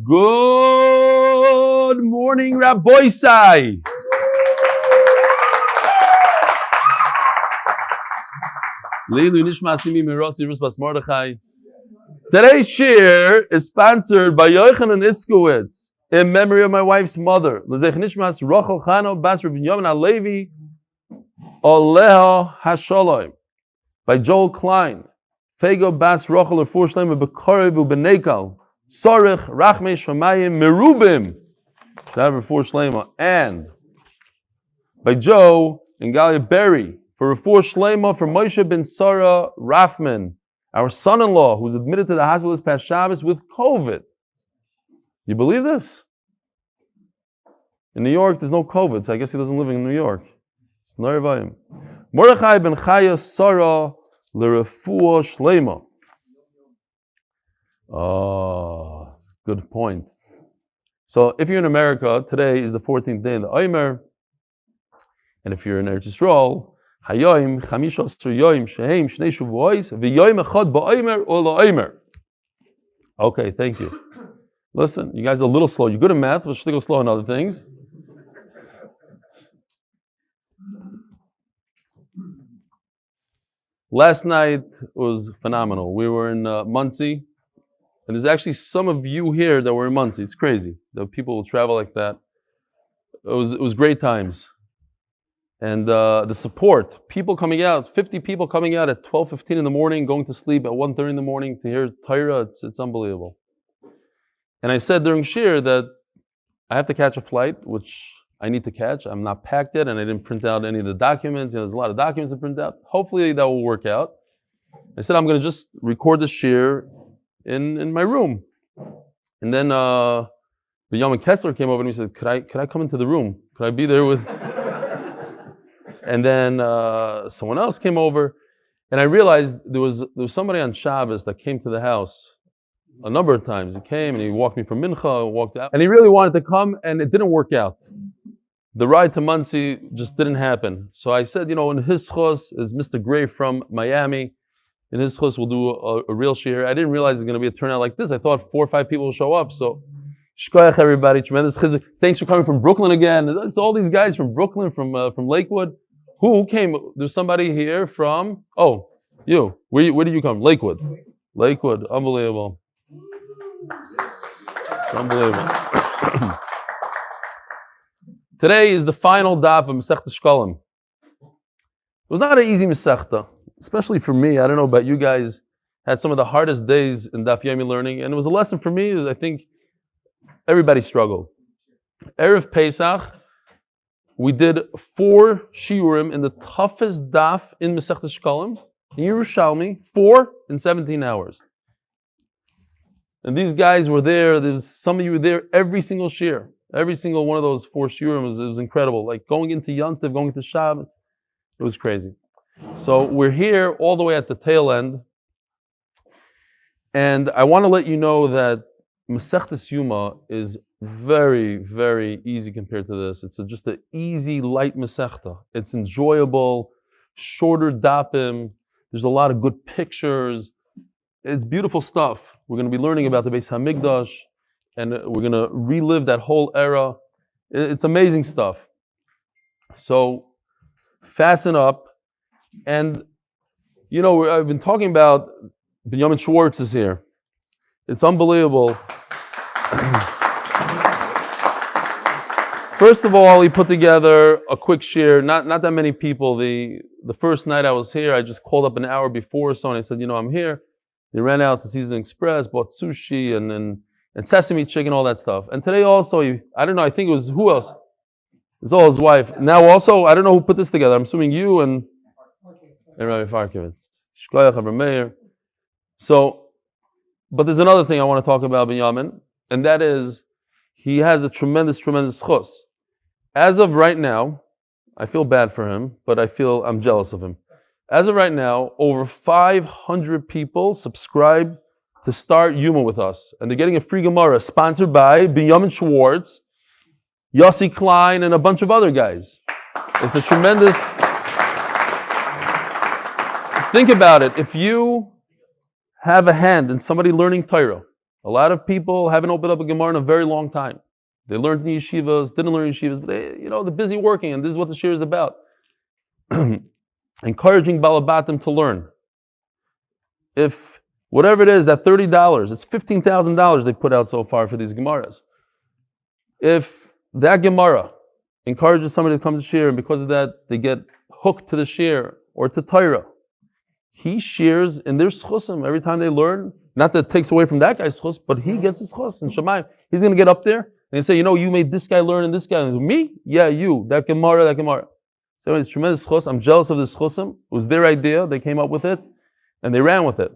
Good morning, Rabbi Sai. Mordechai. Today's shir is sponsored by Yochanan Itzkowitz in memory of my wife's mother. Nishmas Rochel Chano Bas Yomi Shekalim Oleha Hashalom by Joel Klein. פיגא Bas Rochel refuah shleima bקרוב ובניקל צריך, רחמי, שמים, מרובים. Should have refuah shleima. And by Joe and Galia Berry for refuah shleima for Moshe ben Sara Roffman, our son-in-law who's admitted to the hospital this past Shabbos with COVID. You believe this? In New York, there's no COVID, so I guess he doesn't live in New York. It's no refuah. Mordechhi ben Chaya Sara Lrefuah shleima. Oh, good point. So if you're in America, today is the 14th day in the Omer, and if you're in Eretz Yisrael, Hayoim Chamisha Yoim Shehem Shnei Shavuos v'Yoim Echad ba'Omer or la'Omer. Okay, thank you. Listen, you guys are a little slow. You're good at math, but should go slow in other things. Last night was phenomenal. We were in Muncie, and there's actually some of you here that were in Muncie. It's crazy that people will travel like that. It was great times, and the support, people coming out, 50 people coming out at 12:15 in the morning, going to sleep at 1:30 in the morning to hear Torah. It's unbelievable. And I said during Shir that I have to catch a flight, which I need to catch. I'm not packed yet, and I didn't print out any of the documents. There's a lot of documents to print out. Hopefully that will work out. I said I'm going to just record the shir in my room. And then the Yomi Kessler came over and he said, "Could I come into the room? Could I be there with?" And then someone else came over, and I realized there was somebody on Shabbos that came to the house a number of times. He came and he walked me from Mincha, walked out, and he really wanted to come, and it didn't work out. The ride to Muncie just didn't happen. So I said, in his zchus is Mr. Gray from Miami. In his zchus, we'll do a real shir. I didn't realize it's going to be a turnout like this. I thought 4 or 5 people will show up. So, shkoyach everybody, tremendous chizuk. Thanks for coming from Brooklyn again. It's all these guys from Brooklyn, from Lakewood. Who came? There's somebody here from, you. Where did you come? Lakewood. Lakewood, unbelievable. It's unbelievable. Today is the final daf of Masechta Shekalim. It was not an easy Masechta, especially for me. I don't know about you guys. Had some of the hardest days in Daf Yomi learning, and it was a lesson for me. I think everybody struggled. Erev Pesach, we did 4 shiurim in the toughest daf in Masechta Shekalim in Yerushalmi, 4 in 17 hours. And these guys were there. Some of you were there every single shir. Every single one of those 4 shiurim was incredible. Like going into Yontiv, going into Shabbos, it was crazy. So we're here all the way at the tail end. And I want to let you know that Masechta Siyum is very, very easy compared to this. It's just an easy, light Masechta. It's enjoyable, shorter dapim. There's a lot of good pictures. It's beautiful stuff. We're going to be learning about the Beis Hamikdash, and we're going to relive that whole era. It's amazing stuff. So fasten up. And, I've been talking about Benjamin Schwartz is here. It's unbelievable. First of all, he put together a quick share. Not that many people. The first night I was here, I just called up an hour before or so, and I said, I'm here. They ran out to Season Express, bought sushi and sesame chicken, all that stuff. And today also, I don't know, I think it was, who else? It's all his wife. Now also, I don't know who put this together. I'm assuming you and Rabbi Farkowitz. So, but there's another thing I want to talk about Binyamin, and that is, he has a tremendous, tremendous zchus. As of right now, I feel bad for him, but I'm jealous of him. As of right now, over 500 people subscribe to start Yuma with us. And they're getting a free Gemara sponsored by Benjamin Schwartz, Yossi Klein, and a bunch of other guys. It's a tremendous... Think about it. If you have a hand in somebody learning Torah, A lot of people haven't opened up a Gemara in a very long time. They learned in yeshivas, didn't learn in yeshivas, but they're busy working, and this is what the shir is about. Encouraging balabatim to learn. If whatever it is, that $30, it's $15,000 they put out so far for these Gemaras. If that Gemara encourages somebody to come to shir, and because of that they get hooked to the shir or to Torah, he shares in their zchusim every time they learn. Not that it takes away from that guy's zchus, but he gets his zchus. And Shamim, he's going to get up there and say, you made this guy learn and this guy. And me? Yeah, you. That Gemara. So it's tremendous zchus. I'm jealous of this zchusim. It was their idea. They came up with it and they ran with it.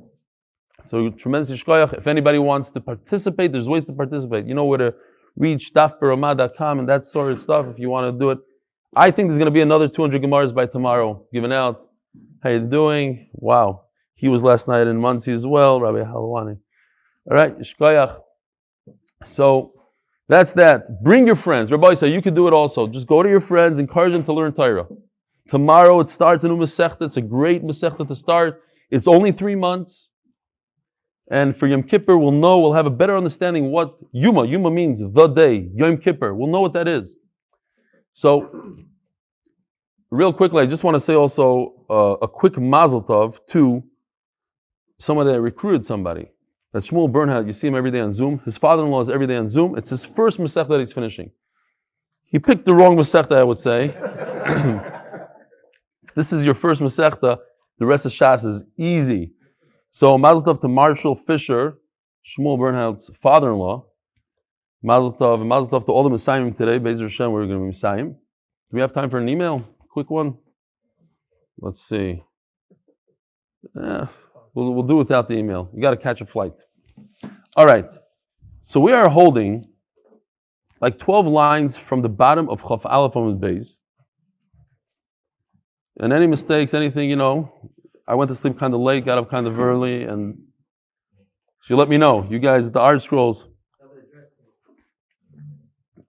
So tremendous yishkoyach. If anybody wants to participate, there's ways to participate. You know where to reach dafberama.com and that sort of stuff if you want to do it. I think there's going to be another 200 Gemaras by tomorrow given out. How you doing? Wow. He was last night in Muncie as well, Rabbi Halwani. All right, Yishkoyach. So that's that. Bring your friends. Rabbi said you could do it also. Just go to your friends, encourage them to learn Torah. Tomorrow it starts a new Masechta. It's a great Masechta to start. It's only 3 months. And for Yom Kippur, we'll have a better understanding what Yuma means, the day, Yom Kippur. We'll know what that is. So, real quickly, I just want to say also a quick mazel tov to someone that recruited somebody. That's Shmuel Bernhardt. You see him every day on Zoom. His father-in-law is every day on Zoom. It's his first Masechta that he's finishing. He picked the wrong Masechta, I would say. If this is your first Masechta, the rest of Shas is easy. So, mazel tov to Marshall Fisher, Shmuel Bernhardt's father-in-law. Mazel tov, and mazel tov to all the Messiahim today. Be'ezer Hashem, we're going to be Messiahim. Do we have time for an email? Quick one. Let's see. We'll do without the email. You got to catch a flight. All right. So we are holding like 12 lines from the bottom of Chaf Aleph Amud Beis. And any mistakes, anything, I went to sleep kind of late, got up kind of early, and she let me know. You guys, the art scrolls.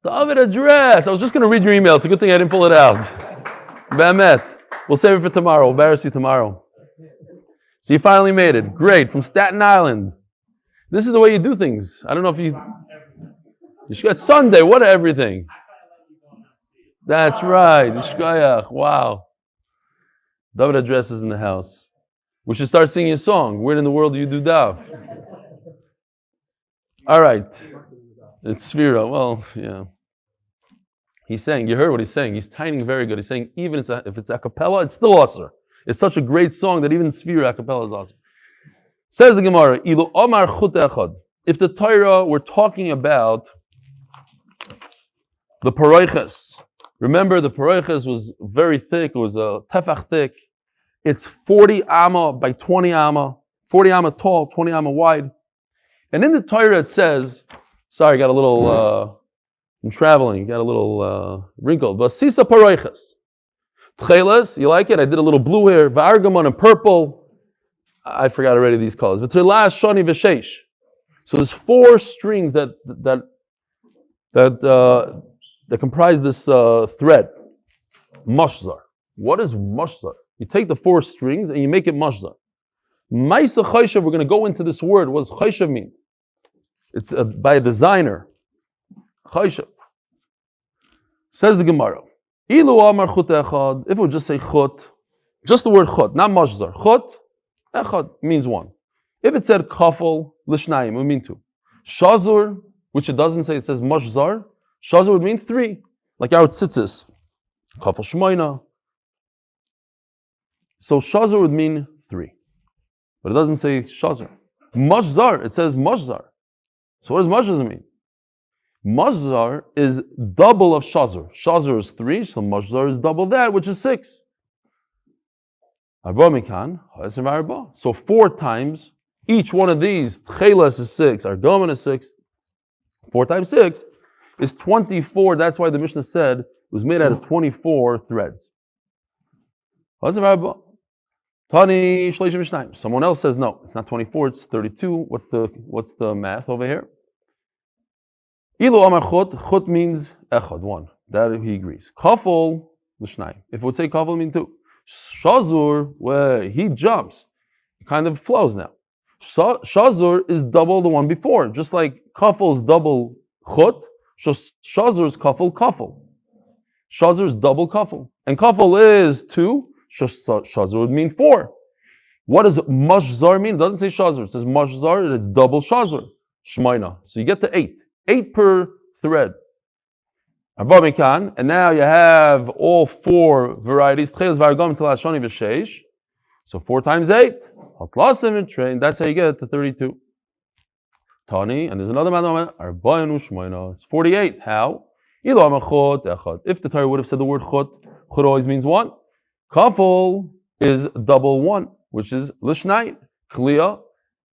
The Ovid address. I was just going to read your email. It's a good thing I didn't pull it out. Be'emet. We'll save it for tomorrow. We'll embarrass you tomorrow. So you finally made it. Great. From Staten Island. This is the way you do things. I don't know if you got Sunday. What everything? That's right. Wow. David address is in the house. We should start singing a song. Where in the world do you do Dav? All right. It's Sphira. Well, yeah. He's saying, you heard what he's saying. He's timing very good. He's saying, even if it's a cappella, it's still awesome. It's such a great song that even Sphira a cappella is awesome. Says the Gemara, Ilu Omar chut echad. If the Torah were talking about the paroiches, remember the paroiches was very thick. It was a tefach thick. It's 40 amma by 20 amma, 40 amma tall, 20 amma wide. And in the Torah it says, sorry, got a little, I'm traveling, got a little wrinkle. But sisa paroiches. Tchelas, you like it? I did a little blue here. V'argamon and purple. I forgot already these colors. But tchelas, shani, v'sheish. So there's 4 strings that comprise this thread. Mashzar. What is mashzar? You take the 4 strings and you make it mashzar. Ma'isa chayshav, we're going to go into this word. What does chayshav mean? It's by a designer. Chayshav. Says the Gemara. Ilu amar chut echad. If it would just say chut, just the word chut, not mashzar. Chut, echad means 1. If it said kafel, lishnayim, it would mean 2. Shazur, which it doesn't say, it says mashzar. Shazur would mean 3. Like our tzitzis. Kafel shmoina. So shazur would mean 3. But it doesn't say shazur. Mashzar, it says mashzar. So what does mashzar mean? Mashzar is double of shazur. Shazur is 3, so mashzar is double that, which is 6. So 4 times, each one of these, tchelas is 6, argomen is 6. 4 times 6 is 24. That's why the Mishnah said it was made out of 24 threads. Someone else says no, it's not 24, it's 32. What's the math over here? Ilu amar chut means echad, 1. That he agrees. Kafel l'shnayim. If it would say kafel, it means 2. Shazur, where he jumps, it kind of flows now. Shazur is double the one before, just like kafel is double chut. Shazur is kafel. Shazur is double kafel, and kafel is 2. Shazur would mean 4. What does mashzar mean? It doesn't say shazur. It says mashzar, and it's double shazur. Shleima. So you get to 8. 8 per thread. And now you have all 4 varieties. So 4 times 8. That's how you get to 32. Tani, and there's another man. It's 48. How? If the Torah would have said the word chut always means 1. Kafel is double 1, which is lishnai, kliya.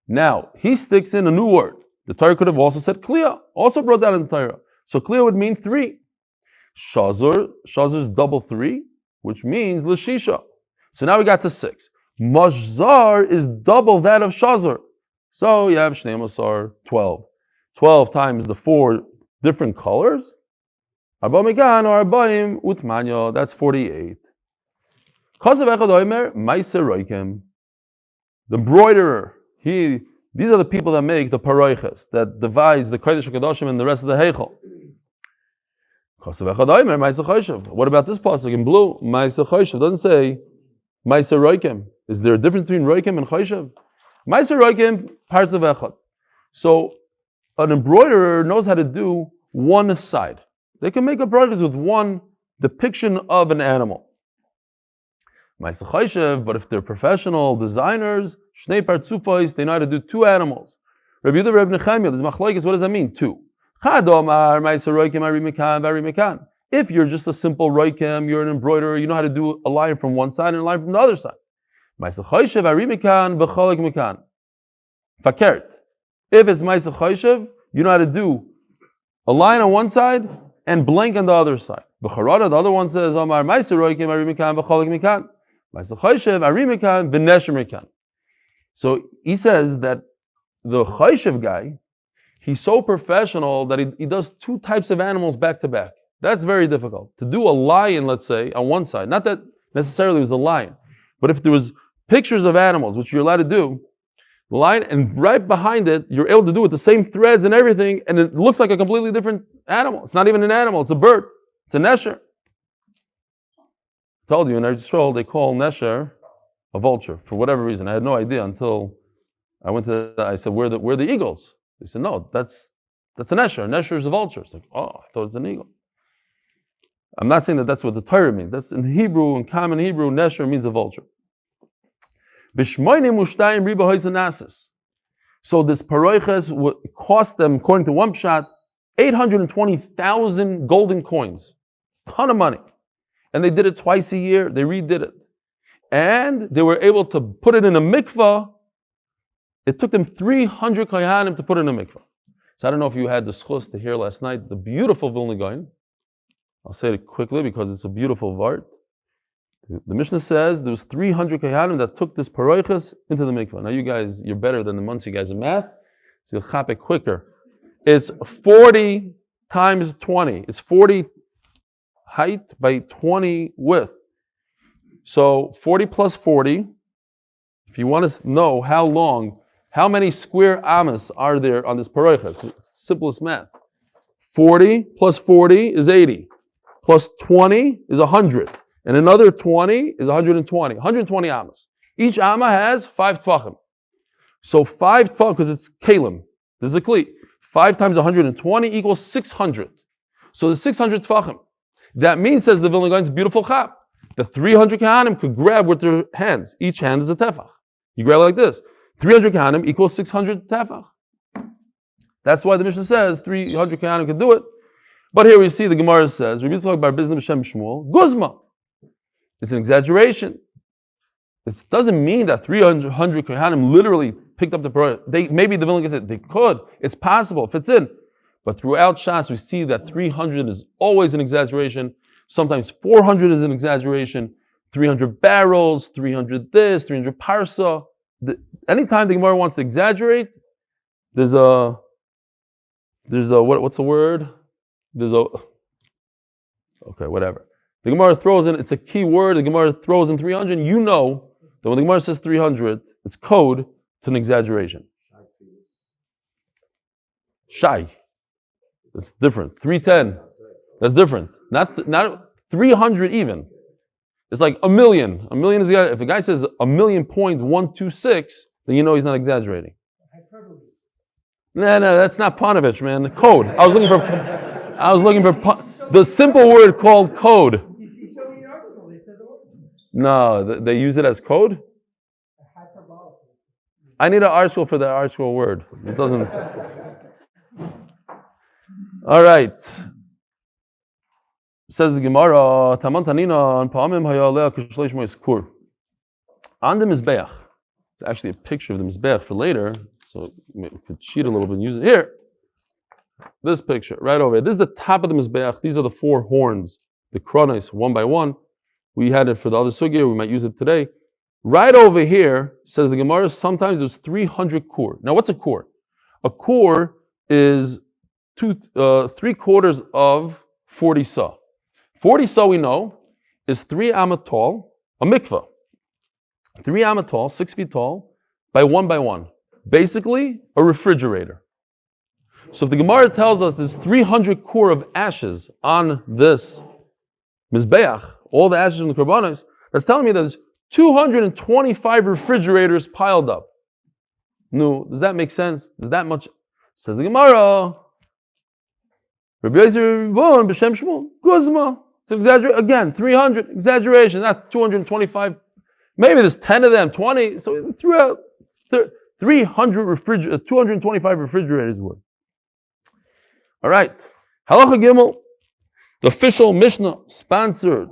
Now, he sticks in a new word. The Torah could have also said kliya, also brought that in the Torah. So kliya would mean 3. Shazur is double 3, which means lishisha. So now we got to 6. Mashzar is double that of shazur. So you have shneimosar, 12. 12 times the 4 different colors. Arba megan or arbaim utmanya, that's 48. The embroiderer, these are the people that make the paroiches, that divides the Kodesh HaKadoshim and the rest of the Heichel. What about this pasuk in blue? Ma'aser Choshev doesn't say Ma'aser Roikem. Is there a difference between Roikem and Choshev? Ma'aser Roikem, parts of Echad. So an embroiderer knows how to do one side. They can make a paroiches with one depiction of an animal. Ma'aser Choshev, but if they're professional designers, Shnei Partzufos, they know how to do 2 animals. Rabbi Yehuda, Rabbi Nechemia, there's machlokes. What does that mean? 2. If you're just a simple roikem, you're an embroiderer, you know how to do a line from one side and a line from the other side. If it's Ma'aser Choshev, you know how to do a line on one side and blank on the other side. The other one says, Omar Ma'aser Roikem Arimikan B'cholik Mikan. Ma'aser Choshev Arimikan V'neshem Mikan. So he says that the Choshev guy, he's so professional that he does 2 types of animals back to back. That's very difficult. To do a lion, let's say, on one side, not that necessarily it was a lion, but if there was pictures of animals, which you're allowed to do, the lion, and right behind it, you're able to do it the same threads and everything, and it looks like a completely different animal. It's not even an animal, it's a bird. It's a nesher. I told you in Eretz Yisrael they call nesher a vulture for whatever reason. I had no idea until I said, where are the eagles? They said, no, that's a nesher. A nesher is a vulture. It's like, oh, I thought it's an eagle. I'm not saying that that's what the Torah means. That's in Hebrew, in common Hebrew, nesher means a vulture. So this paroiches cost them, according to one pshat, 820,000 golden coins. Ton of money. And they did it twice a year. They redid it. And they were able to put it in a mikvah. It took them 300 kohanim to put it in a mikvah. So I don't know if you had the zchus to hear last night the beautiful Vilna Gaon. I'll say it quickly because it's a beautiful vart. The Mishnah says there was 300 kohanim that took this paroiches into the mikvah. Now you guys, you're better than the Muncie guys in math, so you'll chop it quicker. It's 40 times 20. It's 40 height by 20 width. So 40 plus 40, if you want to know how many square amas are there on this paroiches, it's simplest math. 40 plus 40 is 80. Plus 20 is 100. And another 20 is 120. 120 amas. Each amma has 5 tvachim. So 5 tvachim, because it's kalim. This is a kli. 5 times 120 equals 600. So the 600 tvachim. That means, says the Vilna Gaon's beautiful chap, the 300 kahanim could grab with their hands. Each hand is a tefach. You grab it like this. 300 kahanim equals 600 tefach. That's why the Mishnah says 300 kahanim could do it. But here we see the Gemara says, Guzma. It's an exaggeration. It doesn't mean that 300 kohanim literally picked up the Torah. Maybe the Vilna Gaon said they could. It's possible. It fits in. But throughout Shas, we see that 300 is always an exaggeration. Sometimes 400 is an exaggeration. 300 barrels, 300 this, 300 parsa. Anytime the Gemara wants to exaggerate, there's a what's the word? Okay, whatever. The Gemara throws in, it's a key word, the Gemara throws in 300, you know that when the Gemara says 300, it's code to an exaggeration. Shy. That's different. 310. That's different. Not 300 even. It's like a million. A million is the, if a guy says 1,000,126, then you know he's not exaggerating. No, that's not Panovich, man. The code. I was looking for the simple word called code. No, they use it as code. I need an article for that article word. It doesn't. All right. Says the Gemara, Taman Tanina and Pa'amim hayaleh k'shleish mo'iskur. On the Mizbeach, it's actually a picture of the Mizbeach for later, so we could cheat a little bit and use it here. This picture, right over here. This is the top of the Mizbeach. These are the 4 horns, the kronos, one by one. We had it for the other sugya, we might use it today. Right over here, says the Gemara, sometimes there's 300 kur. Now what's a kur? A kur is 3/4 of 40 sa. 40 sa we know is 3 amot tall, a mikvah. 3 amot tall, 6 feet tall, by 1 by 1. Basically, a refrigerator. So if the Gemara tells us there's 300 kur of ashes on this Mizbeach, all the ashes from the Korbanos, that's telling me that there's 225 refrigerators piled up. No, does that make sense? Does that much? Says the Gemara. It's exaggeration again. 300 exaggeration, not 225. Maybe there's 10 of them, 20. So throughout 225 refrigerators worth. All right. Halacha Gimel, the official Mishnah sponsored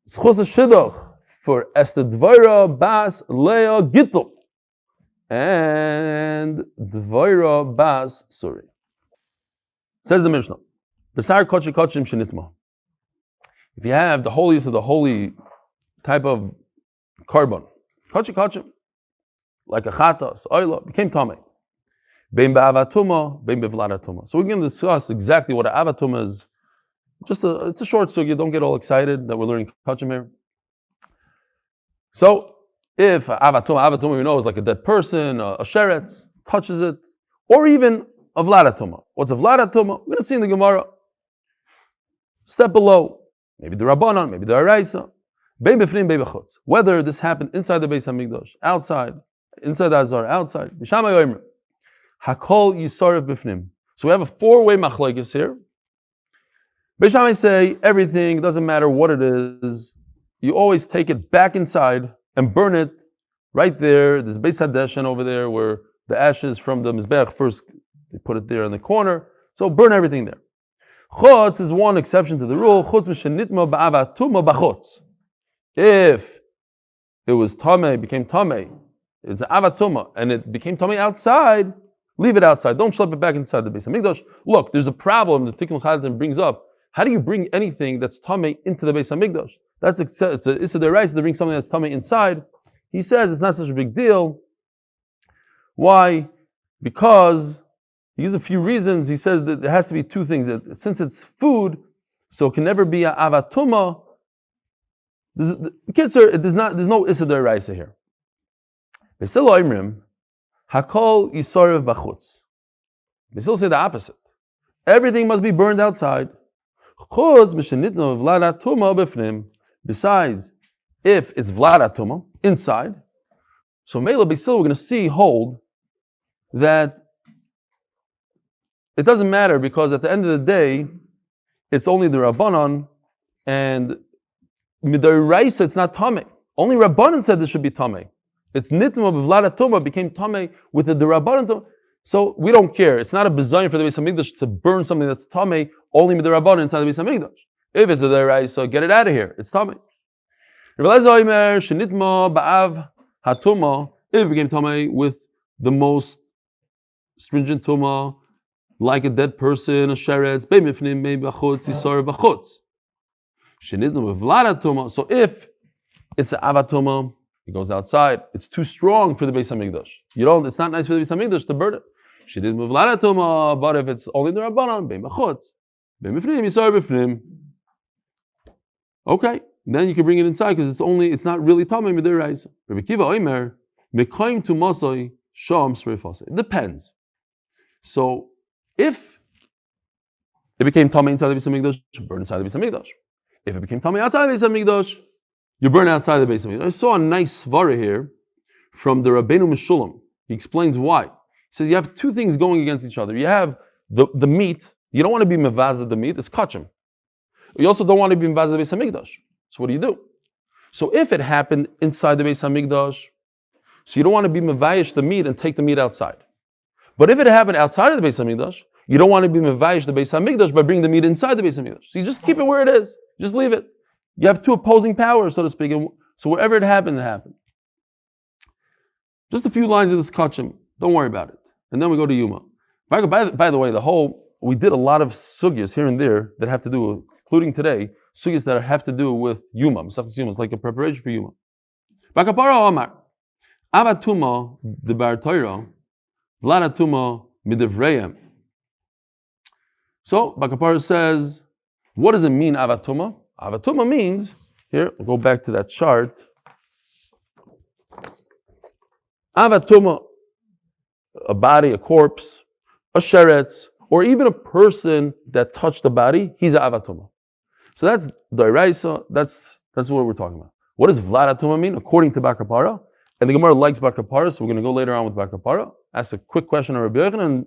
zchus shidduch for Esther Bas Leah Gittel and Dvaira Bas Suri. Says the Mishnah, Besar kochi kochim shenitma. If you have the holiest of the holy type of carbon, kochi kochim, like a chatas, oila, became tamei. Bein be'avatuma, bein bevladatuma. So we're going to discuss exactly what an avatuma is. It's a short sugya. Don't get all excited that we're learning kochim here. So if avatuma we know is like a dead person, a sheretz touches it, or even a vladatuma. What's a vladatuma? We're going to see in the Gemara. Step below, maybe the Rabbanan, maybe the Araisa. Bein befnim, bein bechutz. Whether this happened inside the Beis Hamikdash, outside, inside the Azar, outside. B'shamay Omer. Hakol yisarif befnim. So we have a 4-way machlokes here. Beis Shammai say everything, doesn't matter what it is, you always take it back inside and burn it right there. There's Beis Hadeshen over there where the ashes from the Mizbeach first, they put it there in the corner. So burn everything there. Chutz is one exception to the rule. Chutz m'shenitma ba'avatuma b'chutz. If it was tamei, became tamei, it's an avatuma, and it became tamei outside, leave it outside. Don't schlep it back inside the Beis Hamikdash. Look, there's a problem that Tikkun Chadatim brings up. How do you bring anything that's tamei into the Beis Hamikdash? It's a deraisa to bring something that's tamei inside. He says it's not such a big deal. Why? Because he gives a few reasons. He says that there has to be 2 things. That since it's food, so it can never be a avatuma. There's no issa deraisa here. Besil oimrim hakol yisarev b'chutz. Besil say the opposite. Everything must be burned outside. Chutz m'shenitna v'ladatuma b'fnim. Besides, if it's vladatuma inside, so Mela Besil we're going to hold that it doesn't matter because at the end of the day, it's only the Rabbanon and Midaraisa, it's not Tamei. Only Rabbanon said this should be Tamei. It's Nitma b'vladatuma became Tamei with the Rabbanon. So we don't care. It's not a bizayon for the Beis Hamikdash to burn something that's Tamei only with the Rabbanon inside the Beis Hamikdash. If it's the Deraisa, get it out of here. It's Tamei. Omer shenitma ba'av hatuma. If it became Tamei with the most stringent tuma, like a dead person, a sheretz, beimifnim, maybe b'chutz, yisar b'chutz. Shenitma b'vladatuma. So if it's an avatuma, it goes outside. It's too strong for the Beis Hamikdash. It's not nice for the Beis Hamikdash to burn it. Shenitma b'vladatuma. But if it's only the Rabbanan, beim b'chutz, beimifnim, yisar b'fnim. Okay, then you can bring it inside because it's not really tamei midiraisa. Rabbi Kiva Omer, Mekayim to Masai Sham Sreifase. It depends. So if it became Tamei inside the Beis Hamikdash, you burn inside the Beis Hamikdash. If it became Tamei outside the Beis Hamikdash, you burn outside the Beis Hamikdash. I saw a nice svara here from the Rabbeinu Meshulam. He explains why. He says you have two things going against each other. You have the meat. You don't want to be mevazah the meat. It's kachim. You also don't want to be mevazah the Beis Hamikdash. So what do? So if it happened inside the Beis Hamikdash, so you don't want to be mevayish the meat and take the meat outside. But if it happened outside of the Beis Hamikdash, you don't want to be mevayish the Beis Hamikdash by bringing the meat inside the Beis Hamikdash. So you just keep it where it is. Just leave it. You have two opposing powers, so to speak. And so wherever it happened, it happened. Just a few lines of this kachim. Don't worry about it. And then we go to Yuma. By the way, we did a lot of sugyas here and there that have to do, including today, sugyas that have to do with Yuma. It's like a preparation for Yuma. Bakapara Omer. Avatuma the bar Torah, Vladatuma midivreim. So Bakapara says, what does it mean, avatuma? Avatuma means, here, we'll go back to that chart. Avatuma, a body, a corpse, a sheretz, or even a person that touched the body, he's an avatuma. So that's Dairaisa, that's what we're talking about. What does Vladatuma mean, according to Bakapara? And the Gemara likes Bar Kapara, so we're going to go later on with Bar Kapara. Asks a quick question on Rabbi Yochanan and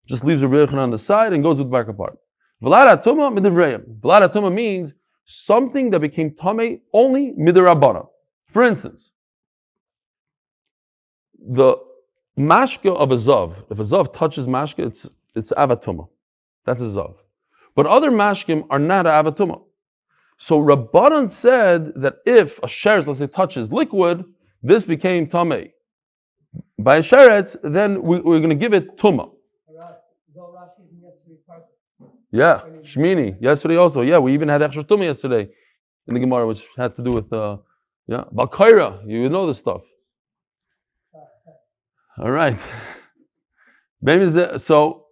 just leaves Rabbi Yochanan on the side and goes with Bar Kapara. Vlad atuma midivreim. Vlad atuma means something that became tamei only midirabana. For instance, the mashka of a zav. If a zav touches mashka, it's avatuma. That's a zav. But other mashkim are not avatuma. So Rabbanan said that if a sheretz, let's say, touches liquid, this became tamei. By a sheretz, then we're going to give it tuma. Yeah, Shmini. Yesterday also. Yeah, we even had extra tuma yesterday in the Gemara, which had to do with Balkaira. You know this stuff. All right. So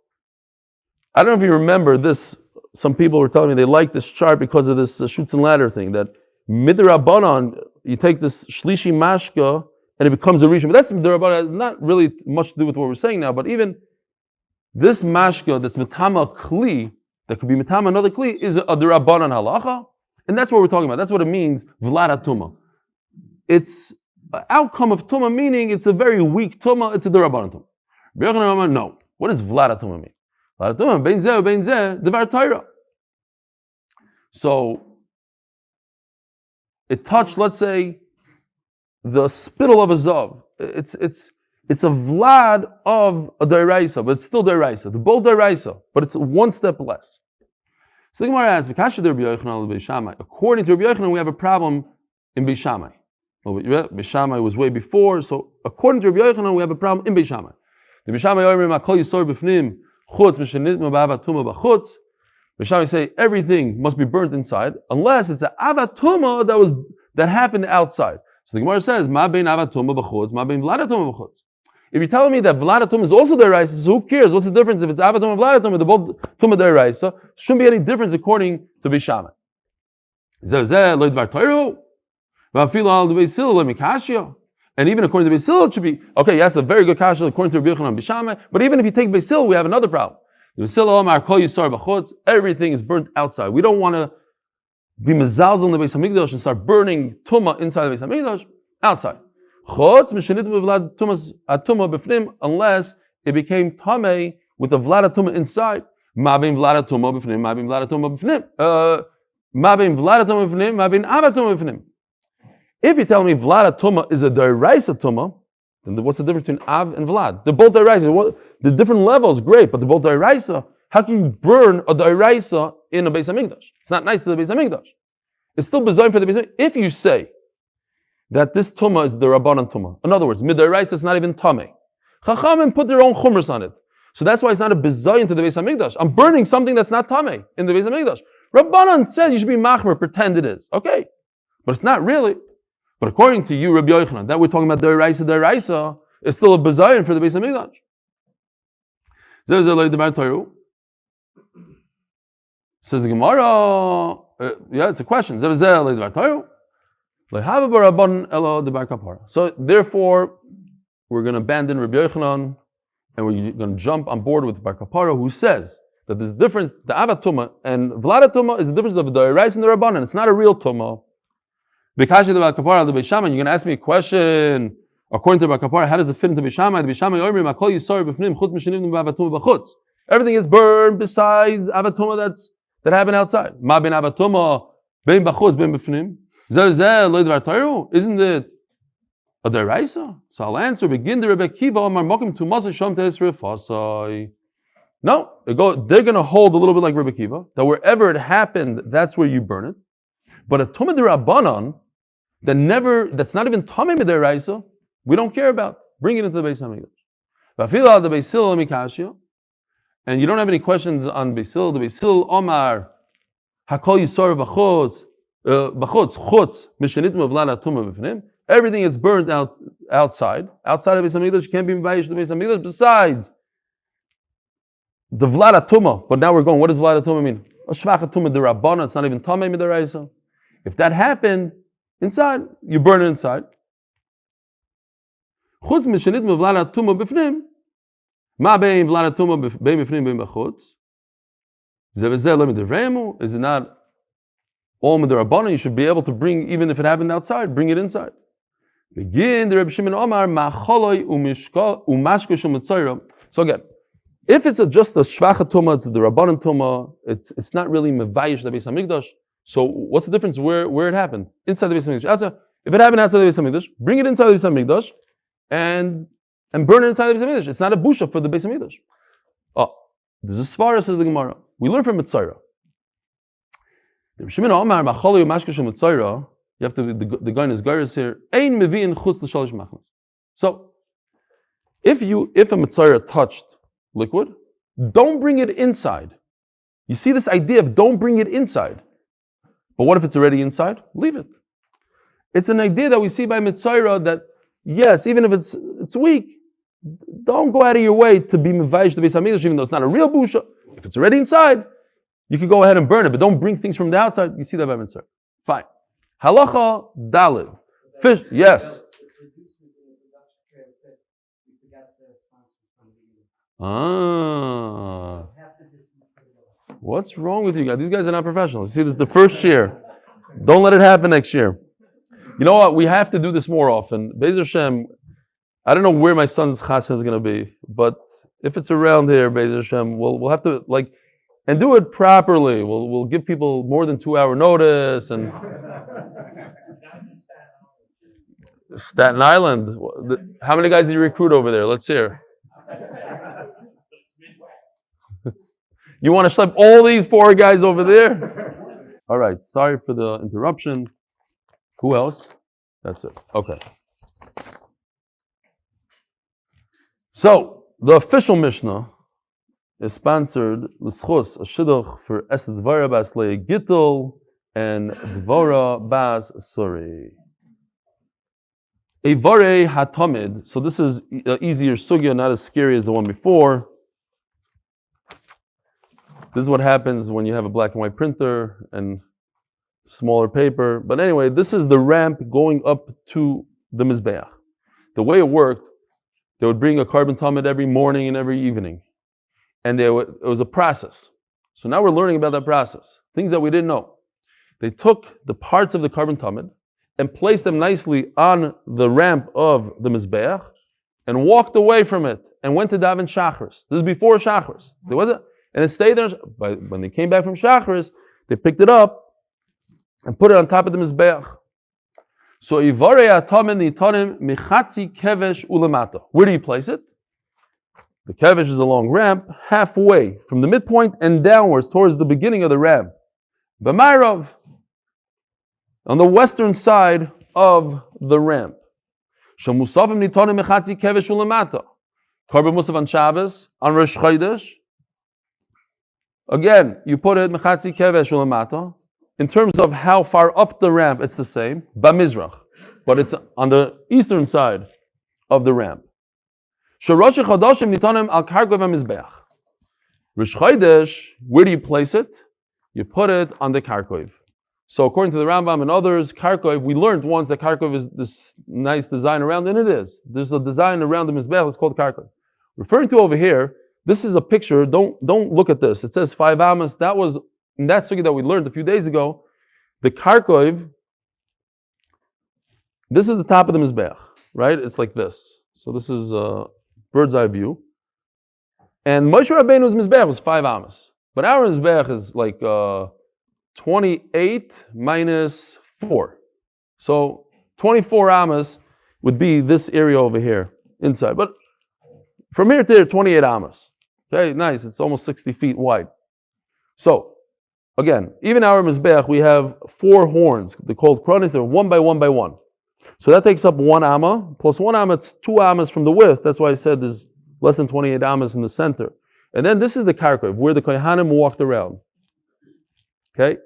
I don't know if you remember this. Some people were telling me they like this chart because of this shoots and ladder thing. That midrabanan, you take this shlishi mashka and it becomes a rishon. But that's midrabanan, not really much to do with what we're saying now. But even this mashka that's mitama kli, that could be mitama another kli, is a derabanan halacha, and that's what we're talking about. That's what it means, vlad tuma. It's an outcome of tuma, meaning it's a very weak tuma. It's a derabanan tuma. No. What does vlad tuma mean? Vlad tuma bein zeh devar Torah. So it touched, let's say, the spittle of a zav. It's a vlad of a deraisa, but it's still deraisa. They're both deraisa, but it's one step less. So the Gemara asks, according to Rabbi Yochanan, we have a problem in Beis Shammai. Well, Beis Shammai was way before, so according to Rabbi Yochanan, we have a problem in Beis Shammai. The Beis Shammai Beis Shammai say everything must be burnt inside, unless it's an avatuma that happened outside. So the Gemara says, Ma bein avatuma b'chutz, ma bein vladatuma b'chutz. If you're telling me that vladatuma is also deraisa, so who cares? What's the difference if it's avatuma and vladatuma? They're both tuma deraisa. Shouldn't be any difference according to Beis Shammai. Zeh lo dvar Torah, v'afilu al Beis Hillel lo mikashia. And even according to Beis Hillel, it should be okay. Yes, a very good kasha according to Rabbi Yochanan and Beis Shammai. But even if you take Beis Hillel, we have another problem. Everything is burnt outside. We don't want to be mezalzel in the Beis Hamikdash and start burning tuma inside the Beis Hamikdash outside. Unless it became tamei with the vlad tuma inside. If you tell me vlad tuma is a deraisa tuma, then what's the difference between Av and Vlad? They're both Dairaisa. The different levels, great, but they're both Dairaisa. How can you burn a Dairaisa in a Beis Hamikdash? It's not nice to the Beis Hamikdash. It's still bizarre for the Beis Hamikdash. If you say that this Tumah is the Rabbanan Tumah, in other words, Mid-Dairaisa is not even Tameh. Chachamim put their own chumras on it. So that's why it's not a bizarre into the Beis Hamikdash. I'm burning something that's not Tameh in the Beis Hamikdash. Rabbanan said you should be Machmer, pretend it is. Okay. But it's not really. But according to you, Rabbi Yochanan, that we're talking about deraisa, is still a bazayin for the Beis Hamikdash. Says the Gemara, it's a question. So therefore, we're going to abandon Rabbi Yochanan, and we're going to jump on board with Bar Kapara, who says that there's a difference. The Avatuma and Vlada Tuma is the difference of the Dairais and the Rabbanan. It's not a real Tuma. Because the Bar Kapara, the Beishamai, you're going to ask me a question. According to Bar Kapara, how does it fit into Beishamai? The Beishamai Omer, Makol Yisar B'fnim, Chutz Mishanim B'Avatuma B'Chutz. Everything is burned besides Avatuma that happened outside. Ma ben Avatuma, ben B'Chutz, ben B'fnim. Isn't it a deraisa? So I'll answer. Begin the Rebbe Kiva Omar Mokim to Moshe Shom Teis refuah. No, they're going to hold a little bit like Rebbe Kiva, that wherever it happened, that's where you burn it. But a tumah derabanan that's not even tamei deraisa, we don't care about. Bring it into the Beis Hamikdash. And you don't have any questions on Beis Hillel. The Beis Hillel Omar Hakol Yisor B'Chutz. Everything is burnt outside of the Beis Hamikdash can't be invited to the Beis Hamikdash besides the Vlada Tuma. But now we're going, what does Vlada Tuma mean? A Shvacha Tuma D'Rabbana, it's not even Tamei Midaraisa. If that happened inside, you burn it inside. Chutz Mishanit Vlada Tuma B'fnim. Ma bein Vlada Tuma bein B'fnim bein B'chutz. Is it not all Midrabanan? You should be able to bring, even if it happened outside, bring it inside. Begin the Reb Shimon Omar Ma'choloi Umashkosh U'Mitzayra. So again, if it's just a Shvacha Tuma, it's the Rabbanan Tuma, it's not really Mevayish the Beis Hamikdash. So what's the difference where it happened? Inside the Beis Hamikdash. If it happened outside the Beis Hamikdash, bring it inside the Beis Hamikdash and burn it inside the Beis Hamikdash. It's not a busha for the Beis Hamikdash. Oh, there's a svara, says the Gemara. We learn from Mitzayra. The Shimon Omar Ma'choloi Umashkosh U'Mitzayra. You have to, the guy in his gyros here. Ein mevi'in chutz l'shalish machnos. So, if a Mitzayra touched liquid, don't bring it inside. You see this idea of don't bring it inside. But what if it's already inside? Leave it. It's an idea that we see by Mitzayra that, yes, even if it's weak, don't go out of your way to be mevayish the Beis Hamikdash, even though it's not a real busha. If it's already inside, you can go ahead and burn it, but don't bring things from the outside. You see that by Mitzayra. Fine. Halacha Dalid. Fish, yes. What's wrong with you guys? These guys are not professionals. You see, this is the first year. Don't let it happen next year. You know what? We have to do this more often. Be'ez Hashem, I don't know where my son's chassan is going to be, but if it's around here, Be'ez Hashem, we'll have to and do it properly. We'll give people more than 2-hour notice and. Staten Island. How many guys did you recruit over there? Let's hear. You want to schlep all these poor guys over there? All right. Sorry for the interruption. Who else? That's it. Okay. So the official Mishnah is sponsored zchus, a shidduch for Esther Dvara Bas Leah Gittel and Dvora Bas Suri. A vare hatamid. So this is an easier sugya, not as scary as the one before. This is what happens when you have a black and white printer and smaller paper. But anyway, this is the ramp going up to the mizbeach. The way it worked, they would bring a carbon tamid every morning and every evening. And it was a process. So now we're learning about that process. Things that we didn't know. They took the parts of the carbon tamid and placed them nicely on the ramp of the mizbeach and walked away from it and went to daven shachris. This is before shachris. And it stayed there. When they came back from shachris, they picked it up and put it on top of the mizbeach. So ivarei atamin nitanim michatzi kevesh ulamata. Where do you place it? The kevesh is a long ramp, halfway from the midpoint and downwards towards the beginning of the ramp. B'mayrav, on the western side of the ramp. Shamusafim nitanim michatzi kevesh ulamata. Karban musaf on Shabbos, on Rosh Chodesh. Again, you put it mechatzi kevesh ulamata. In terms of how far up the ramp, it's the same, b'mizrach, but it's on the eastern side of the ramp. Shorosh chodashim nitanim al karkov hamizbeach. Rosh Chodesh, where do you place it? You put it on the karkov. So according to the Rambam and others, Karkov, we learned once that Karkov is this nice design around, and it is. There's a design around the Mizbech, it's called Karkov. Referring to over here, this is a picture, don't look at this. It says 5 amas. That was, in that sugya that we learned a few days ago, the Karkov, this is the top of the Mizbech, right? It's like this. So this is a bird's eye view. And Moshe Rabbeinu's Mizbech was 5 amas. But our Mizbech is like 28 minus 4. So 24 amas would be this area over here, inside. But from here to there, 28 amas. Okay, nice. It's almost 60 feet wide. So, again, even our Mizbech, we have 4 horns. They're called kronis. They're 1 by 1 by 1. So that takes up 1 amma. Plus 1 amma, it's 2 amas from the width. That's why I said there's less than 28 amas in the center. And then this is the karkov, where the kohanim walked around. Okay?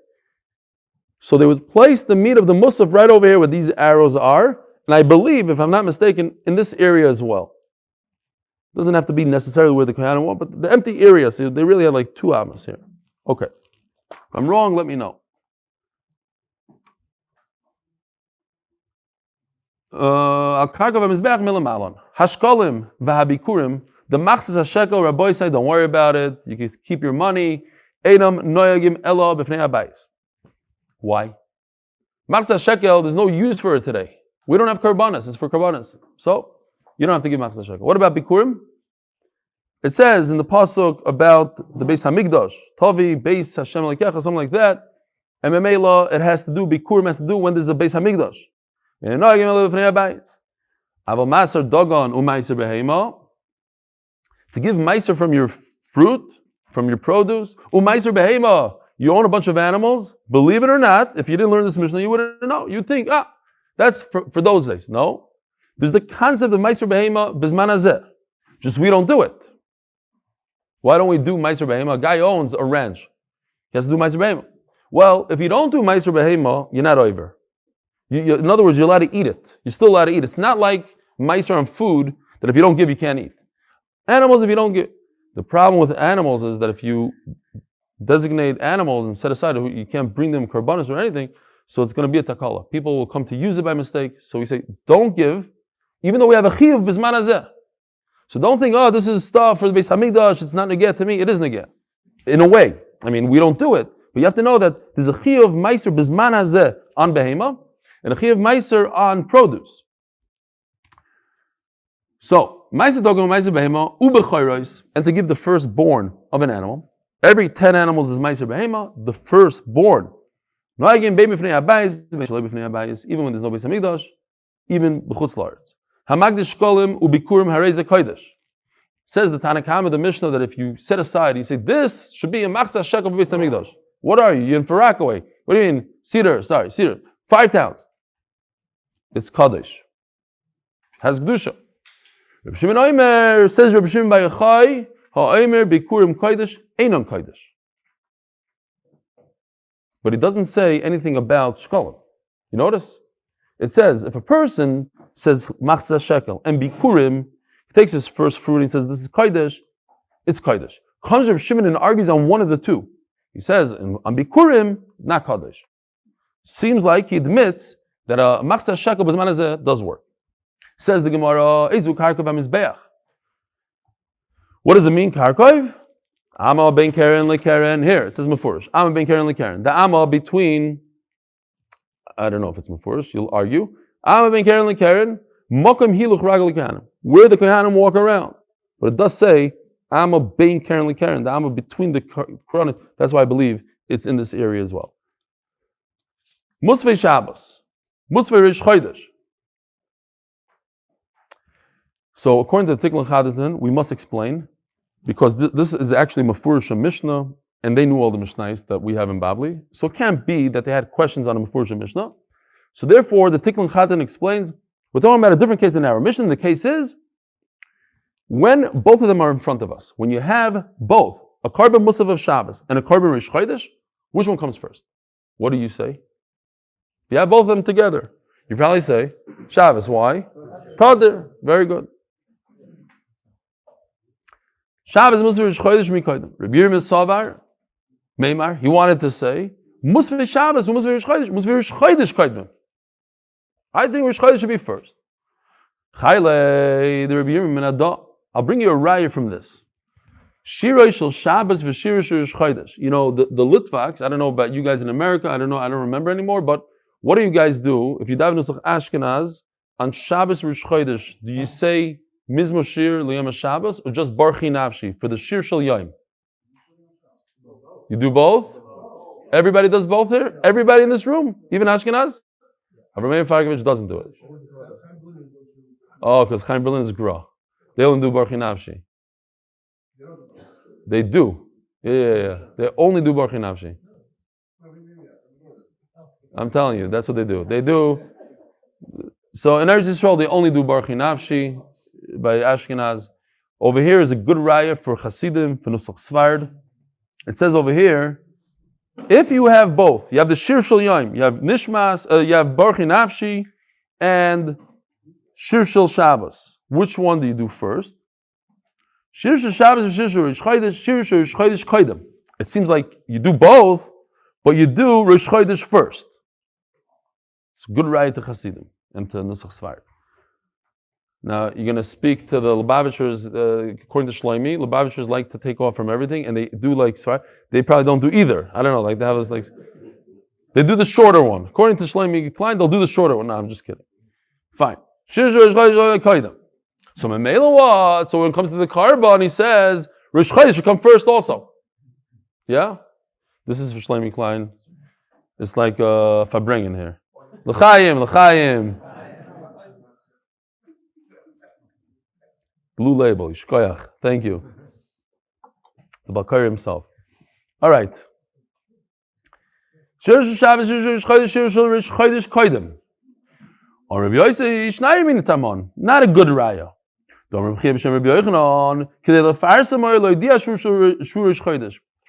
So they would place the meat of the musaf right over here where these arrows are. And I believe, if I'm not mistaken, in this area as well. Doesn't have to be necessarily where the kohanim want, but the empty area. So they really had like 2 amas here. Okay. If I'm wrong, let me know. Al-karkov ha-mizbeach milamalon. Hashkolim v'habikurim. The machzas ha-shekel, Rabbi say, don't worry about it. You can keep your money. Einam noyagim elo b'fnei habayis. Why? Machzas ha-shekel, there's no use for it today. We don't have karbanas. It's for karbanas. So, you don't have to give machzas ha-shekel. What about bikurim? It says in the pasuk about the Beis Hamikdash, Tavi, Beis Hashem Lekecha, something like that. And Memela, it has to do, bikurim has to do when there's a Beis Hamikdash. And noyagim elo b'fnei habayis. Aval maser dogon u'maiser behema. To give meiser from your fruit, from your produce, u'maiser behema. You own a bunch of animals. Believe it or not, if you didn't learn this Mishnah, you wouldn't know. You'd think, that's for those days. No. There's the concept of meiser behema bizman hazeh. Just we don't do it. Why don't we do meiser behema? A guy owns a ranch. He has to do meiser behema. Well, if you don't do meiser behema, you're not over. In other words, you're allowed to eat it. You're still allowed to eat. It's not like meiser on food that if you don't give, you can't eat. Animals, if you don't give. The problem with animals is that if you designate animals and set aside, you can't bring them karbanos or anything, so it's going to be a takala. People will come to use it by mistake. So we say, don't give, even though we have a chiyuv bizman hazeh. So don't think, this is stuff for the Beis Hamikdash, it's not negeh to me. It is negeh. In a way. I mean, we don't do it. But you have to know that there's a chiyuv meiser bizman hazeh on behema, and a chiyuv meiser on produce. So, meiser dogam meiser behema ubechayros, and to give the firstborn of an animal. Every 10 animals is meiser behema, the firstborn. Even when there's no Beis Hamikdash, even b'chutz la'aretz. Hamagdish shkolim ubikurim harei kodesh. Says the Tanna Kama, the Mishnah, that if you set aside, you say, this should be a machzas shekel b'Beis Hamikdash. What are you? You're in Farakaway. What do you mean? Cedar. 5 towns. It's kodesh. Has kedusha. Reb Shimon Omer, says Reb Shimon by Yochai, ha'omer bikurim kodesh einon kodesh. But it doesn't say anything about shkolim. You notice? It says, if a person says machzas shekel and bikurim, he takes his first fruit and he says, this is kodesh, it's kodesh. Comes Reb Shimon and argues on one of the two. He says, on bikurim, not kodesh. Seems like he admits that a machzas shekel b'zman hazeh does work. Says the Gemara, Ezu karkov ha-mizbeach. What does it mean, karkov? Amma ben keren le-keren. Here, it says mefurish. Amma ben keren le-keren. The amma between, I don't know if it's mefurish, you'll argue. Amma ben keren le-keren, mokum hiluch ragel kohanim. Where the kohanim walk around. But it does say, amma ben keren le-keren. The amma between the kronis. That's why I believe it's in this area as well. Musvei Shabbos. Musvei Rish Chodesh. So according to the Tikkun Chadatin, we must explain, because this is actually Mefurish Mishnah, and they knew all the Mishnahs that we have in Babli. So it can't be that they had questions on a Mefurish Mishnah. So therefore, the Tikkun Chadatin explains, we're talking about a different case than our Mishnah. The case is, when both of them are in front of us, when you have both, a korban musaf of Shabbos and a korban Rish Chodesh, which one comes first? What do you say? If you have both of them together, you probably say, Shabbos. Why? Tadir. Very good. Shabbos Musaf Rish Chodesh Mikodim. Rabbi Yirmiyah Savar Meimar. He wanted to say Musve Shabbos, Musve Rosh Chodesh, Musve Rosh Chodesh Kaidem. I think Rosh Chodesh should be first. Chayle, the Rabbi Yomi Menada. I'll bring you a raya from this. Shiroi shel Shabbos v'shiroi shel Rosh Chodesh. You know, the Litvaks, I don't know about you guys in America, I don't remember anymore, but what do you guys do? If you daven Nusach Ashkenaz, on Shabbos Rosh Chodesh, do you say Mizmor Shir L'Yom Shabbos or just Barchi Nafshi for the Shir Shel Yom? You do both? Everybody does both here? Everybody in this room? Even Ashkenaz? Avraham Fargovich doesn't do it. Oh, because Chaim Berlin is Gra. They don't do Barchi Nafshi. They do. Yeah. They only do Barchi Nafshi. I'm telling you, that's what they do. They do. So in Eretz Yisrael, they only do Barchi Nafshi by Ashkenaz. Over here is a good raya for Hasidim, for Nusach Svard. It says over here, if you have both, you have the Shir Shel Yom, you have Nishmas, you have Barchi Nafshi, and Shir Shel Shabbos. Which one do you do first? Shir Shel Shabbos and Shir Shel Rosh Chodesh, Shir Shel Rosh Chodesh Kaidem. It seems like you do both, but you do Rosh Chodesh first. It's a good raya to Hasidim and to Nusach Svard. Now, you're going to speak to the Lubavitchers, according to Shleimi, Lubavitchers like to take off from everything, and they do like Svard. They probably don't do either. I don't know, like they have this, like, they do the shorter one. According to Shleimi Klein, they'll do the shorter one. No, I'm just kidding. Fine. So Memela what? So when it comes to the carbon, he says, Rosh Chodesh should come first also. Yeah? This is for Shleimi Klein. It's like Fabrengen here. L'chaim. Blue label, Yishkoyach. Thank you. The Bakari himself. All right. Shir Shel Shabbos, Shir Shel Chodesh, Shir Shel Rosh Chodesh Kaidem. Or Rabbi Yosei Shnai Min Tamon. Not a good raya.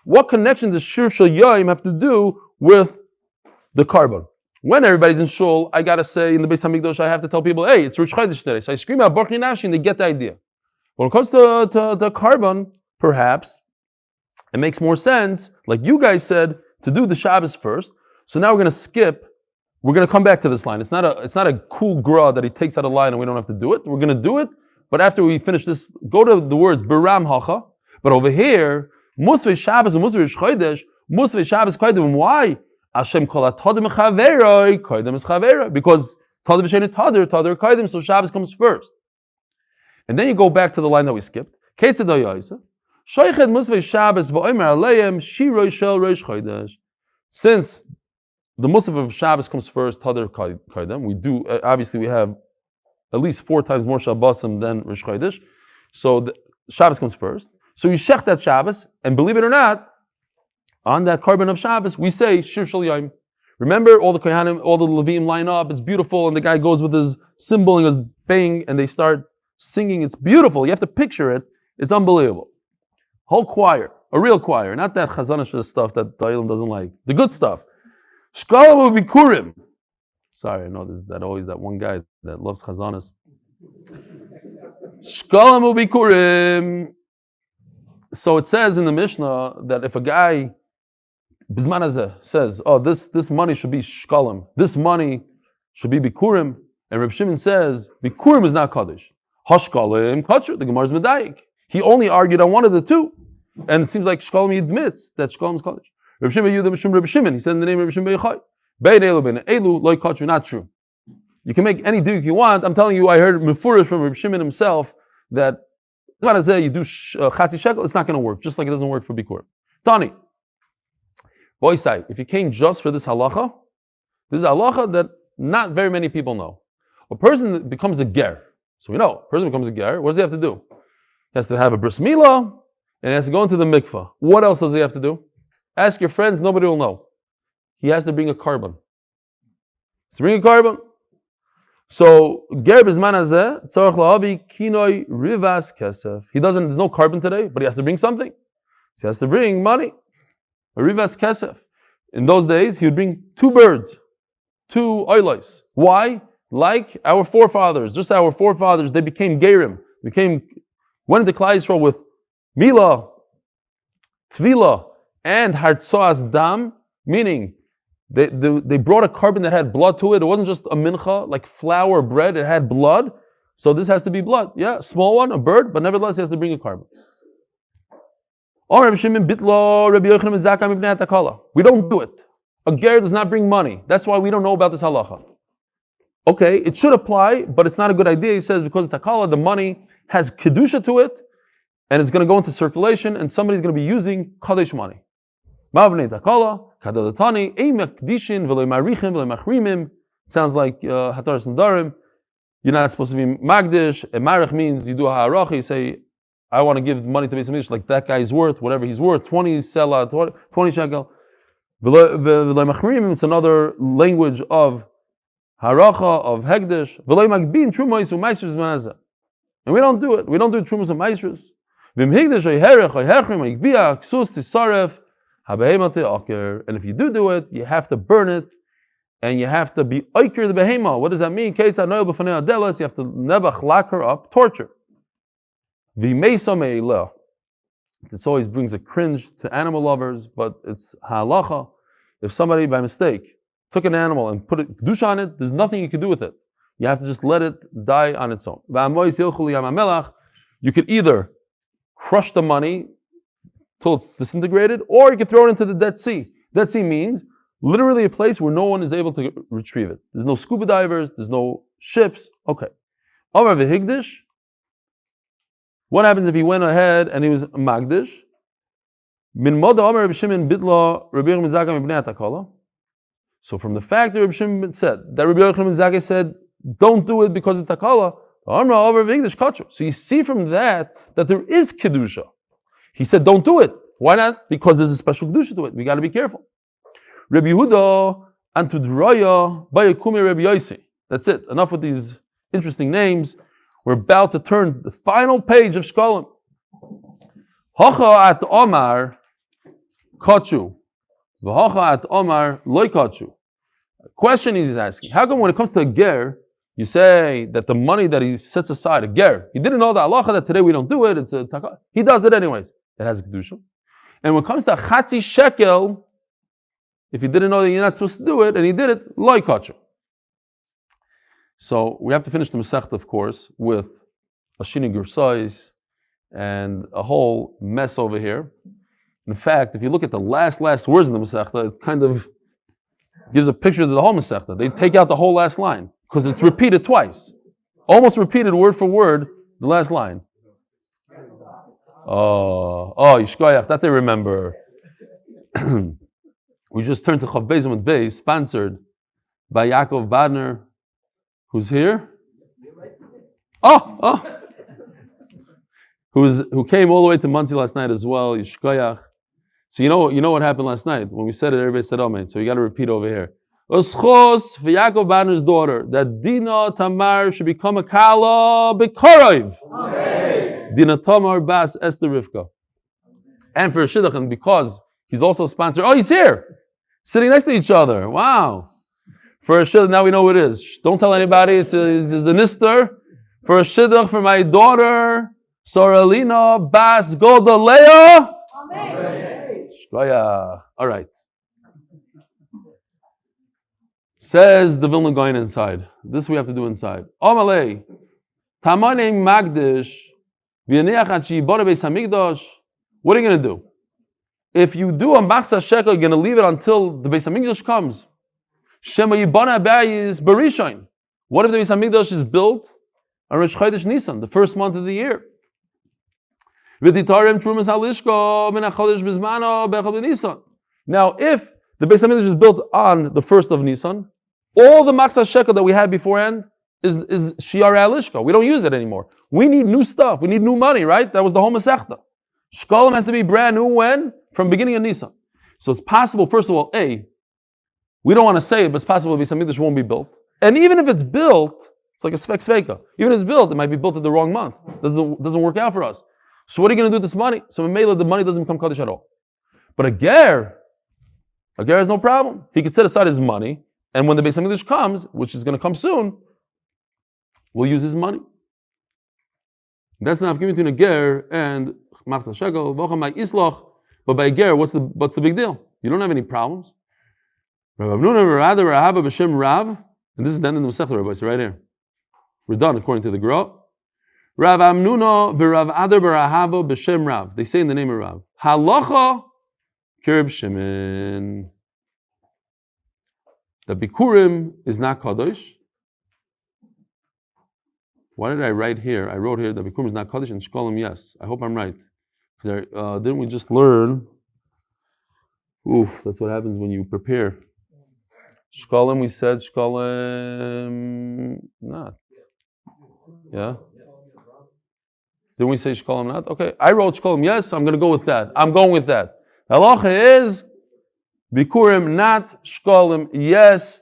What connection does Shir Shel Yom have to do with the carbon? When everybody's in shul, I gotta say in the Beis Hamikdash, I have to tell people, hey, it's Rosh Chodesh today. So I scream out Barchi Nafshi and they get the idea. When it comes to carbon, perhaps it makes more sense, like you guys said, to do the Shabbos first. So now we're going to skip. We're going to come back to this line. It's not a cool gra that he takes out a line and we don't have to do it. We're going to do it, but after we finish this, go to the words Biram Hacha. But over here, Musvei Shabbos and Musvei Rosh Chodesh, Musvei Shabbos Kaidem. Why? Hashem kol hatadim chaveroi, Kaidem is chaveroi, because tadim v'shein tadir Kaidem. So Shabbos comes first. And then you go back to the line that we skipped. Since the Musaf of Shabbos comes first, Tadar Kaidem, we do, obviously we have at least 4 times more Shabbosim than Rosh Chodesh. So the Shabbos comes first. So you shech that Shabbos, and believe it or not, on that carbon of Shabbos, we say Shir Shel Yom. Remember, all the Kohanim, all the Levim line up, it's beautiful, and the guy goes with his cymbal and goes bang, and they start singing. It's beautiful. You have to picture it. It's unbelievable. Whole choir, a real choir, not that chazanish stuff that Da'ilim doesn't like. The good stuff. Shkalam ubikurim. Sorry, I know there's always that one guy that loves chazanas. Shkalam ubikurim. So it says in the Mishnah that if a guy Bizman hazeh says, oh, this money should be shkalim, this money should be bikurim, and Reb Shimon says bikurim is not kaddish. Hashkalim kachur. The Gemara is medayik. He only argued on one of the two, and it seems like shkalim admits that shkalim is kaddish. Reb Shimon Yehuda Mishum Reb Shimon. He said in the name of Reb Shimon Beichai, Bein elu bein elu loy kachur. Not true. You can make any duk you want. I'm telling you, I heard mefurish from Reb Shimon himself that Bizman hazeh you do chatzi shekel, it's not going to work. Just like it doesn't work for bikurim. Tani. Boy say, if you came just for this is a halacha that not very many people know. A person that becomes a ger. So we know, a person becomes a ger, what does he have to do? He has to have a bris milah, and he has to go into the mikvah. What else does he have to do? Ask your friends, nobody will know. He has to bring a carbon. So, ger bizman hazeh, tzarich la'avi kinoi rivas kesef. There's no carbon today, but he has to bring something. So he has to bring money. A rivas kesef. In those days, he would bring 2 birds, 2 oilos. Why? Like our forefathers, just our forefathers, they became gerim, went into Klein Yisrael with milah, tvila, and hartzoas dam, meaning They brought a carbon that had blood to it. It wasn't just a mincha, like flour or bread. It had blood. So this has to be blood. Yeah, small one, a bird, but nevertheless, he has to bring a carbon. We don't do it. A ger does not bring money. That's why we don't know about this halacha. Okay, it should apply, but it's not a good idea. He says because the takala, the money has kedusha to it, and it's going to go into circulation, and somebody's going to be using kadesh money. Sounds like Hatar Sandarim. You're not supposed to be magdish. And marich means you do a ha'arach. You say, I want to give money to Beis Hamikdash like that guy's worth, whatever he's worth, 20 sela, 20 shekel. It's another language of haracha, of hegdish. And we don't do it. We don't do trumas and maestros. And if you do it, you have to burn it, and you have to be oiker the behema. What does that mean? You have to nebach lock her up, torture. This always brings a cringe to animal lovers, but it's halacha. If somebody by mistake took an animal and put a kedusha on it, there's nothing you can do with it. You have to just let it die on its own. You could either crush the money till it's disintegrated, or you can throw it into the Dead Sea. Dead Sea means literally a place where no one is able to retrieve it. There's no scuba divers, there's no ships. Okay. Omer v'higdish. What happens if he went ahead and he was magdish? Min moda Omer Rabbi Shimon bidla Rabbi Yochanan Itzkowitz mibnei hatakala. So from the fact that Rabbi Shimon said, that Rabbi Yochanan Itzkowitz said, don't do it because of takala, Omer Omer v'higdish kachu. So you see from that there is kedusha. He said, don't do it. Why not? Because there's a special kedusha to it. We got to be careful. Rabbi Yehuda Antudraya Bayakumi Rabbi Yossi. That's it. Enough with these interesting names. We're about to turn the final page of Shekalim. Hacha at Omer kachu, v'hacha at Omer loy kachu. Question he's asking: how come when it comes to a ger, you say that the money that he sets aside, a ger, he didn't know the halacha that today we don't do it. It's a taka. He does it anyways. It has kedusha. And when it comes to chatzi shekel, if he didn't know that you're not supposed to do it, and he did it, loy kachu. So we have to finish the Masechta, of course, with a shini gursais and a whole mess over here. In fact, if you look at the last words in the Masechta, it kind of gives a picture of the whole Masechta. They take out the whole last line because it's repeated twice, almost repeated word for word the last line. Yishkoyach, that they remember. We just turned to Chav Beis Amud Beis, sponsored by Yaakov Badner. Who's here? Who came all the way to Muncie last night as well? Yishkoyach. So you know what happened last night when we said it. Everybody said Amen. So you got to repeat over here. Zchus for Yaakov Badner's daughter that Dina Tamar should become a kala b'karav. Dina Tamar bas Esther Rivka. And for Shidduch, and because he's also a sponsor. Oh, he's here, sitting next to each other. Wow. For a shidduch, now we know what it is. Don't tell anybody. It's an Esther. For a shidduch for my daughter, Sara Lina Bas Golda Leah. Amen. All right. Says the Vilna Gaon inside. This we have to do inside. Amalei Tamane Magdish V'Yaneach Achi Bora Beis Hamikdash. What are you going to do? If you do a machsa shekel, you're going to leave it until the Beis Hamikdash comes. Shema Yibana Bayis Barishain. What if the Beis Hamikdash is built on Rosh Chodesh Nisan, the first month of the year? V'Titarem Trumas Halishka Min HaChodesh Bizmano Bechol Nisan. Now, if the Beis Hamikdash is built on the first of Nisan, all the machsa shekel that we had beforehand is Shiar Halishka. We don't use it anymore. We need new stuff. We need new money, right? That was the whole Masechta. Shekalim has to be brand new when? From beginning of Nisan. So it's possible, first of all, we don't want to say it, but it's possible Beis Hamikdash won't be built. And even if it's built, it's like a svek sveka. Even if it's built, it might be built in the wrong month. Doesn't work out for us. So what are you going to do with this money? So in Mela, the money doesn't become Kaddish at all. But a ger has no problem. He could set aside his money, and when the Beis Hamikdash comes, which is going to come soon, we'll use his money. That's not given between a ger and machzah shekel. But by a ger, what's the big deal? You don't have any problems. Rav Amnuna v'Rada Rahaba b'Shem Rav, and this is the end of the Masechta, Rabbi, so right here. We're done according to the Gra. Rav Amnuna v'Rav Adar b'Rahava b'Shem Rav. They say in the name of Rav. Halacha kirb shemen. The Bikurim is not Kadosh. Why did I write here? I wrote here that Bikurim is not Kadosh and Shekalim yes. I hope I'm right. Didn't we just learn? That's what happens when you prepare. Shekalim, we said Shekalim not. Yeah? Didn't we say Shekalim not? Okay, I wrote Shekalim yes, I'm going to go with that. I'm going with that. The halacha is Bikurim not, Shekalim yes.